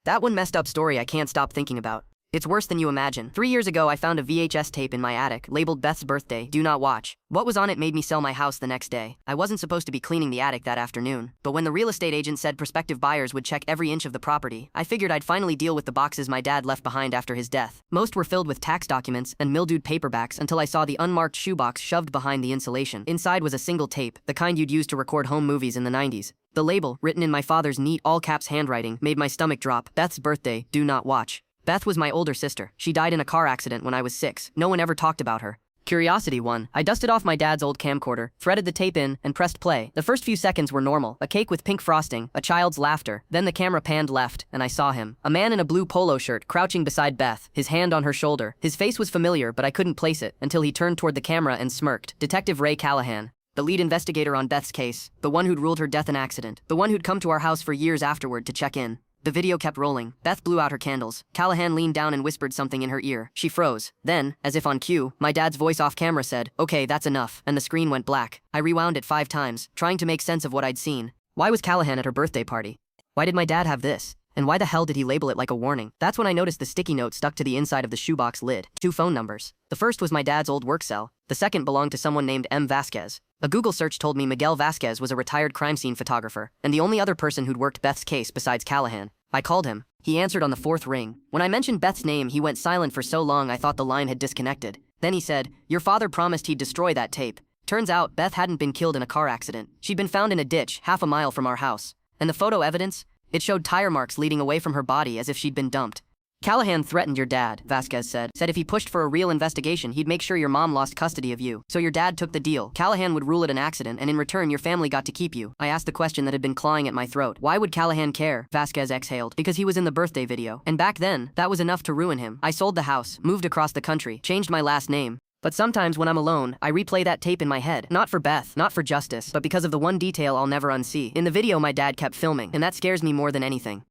That one messed up story I can't stop thinking about. It's worse than you imagine. 3 years ago, I found a VHS tape in my attic, labeled Beth's birthday, do not watch. What was on it made me sell my house the next day. I wasn't supposed to be cleaning the attic that afternoon, but when the real estate agent said prospective buyers would check every inch of the property, I figured I'd finally deal with the boxes my dad left behind after his death. Most were filled with tax documents and mildewed paperbacks until I saw the unmarked shoebox shoved behind the insulation. Inside was a single tape, the kind you'd use to record home movies in the 90s. The label, written in my father's neat all-caps handwriting, made my stomach drop. Beth's birthday, do not watch. Beth was my older sister. She died in a car accident when I was 6. No one ever talked about her. Curiosity won. I dusted off my dad's old camcorder, threaded the tape in, and pressed play. The first few seconds were normal. A cake with pink frosting, a child's laughter. Then the camera panned left, and I saw him. A man in a blue polo shirt, crouching beside Beth, his hand on her shoulder. His face was familiar, but I couldn't place it, until he turned toward the camera and smirked. Detective Ray Callahan. The lead investigator on Beth's case. The one who'd ruled her death an accident. The one who'd come to our house for years afterward to check in. The video kept rolling. Beth blew out her candles. Callahan leaned down and whispered something in her ear. She froze. Then, as if on cue, my dad's voice off camera said, "Okay, that's enough," and the screen went black. I rewound it 5 times, trying to make sense of what I'd seen. Why was Callahan at her birthday party? Why did my dad have this? And why the hell did he label it like a warning? That's when I noticed the sticky note stuck to the inside of the shoebox lid. 2 phone numbers. The first was my dad's old work cell. The second belonged to someone named M. Vasquez. A Google search told me Miguel Vasquez was a retired crime scene photographer, and the only other person who'd worked Beth's case besides Callahan. I called him. He answered on the 4th ring. When I mentioned Beth's name, he went silent for so long I thought the line had disconnected. Then he said, "Your father promised he'd destroy that tape." Turns out, Beth hadn't been killed in a car accident. She'd been found in a ditch, half a mile from our house. And the photo evidence? It showed tire marks leading away from her body as if she'd been dumped. Callahan threatened your dad, Vasquez said if he pushed for a real investigation, he'd make sure your mom lost custody of you. So your dad took the deal. Callahan would rule it an accident, and in return, your family got to keep you. I asked the question that had been clawing at my throat. Why would Callahan care? Vasquez exhaled. Because he was in the birthday video. And back then, that was enough to ruin him. I sold the house, moved across the country, changed my last name. But sometimes when I'm alone, I replay that tape in my head. Not for Beth, not for justice, but because of the one detail I'll never unsee. In the video, my dad kept filming, and that scares me more than anything.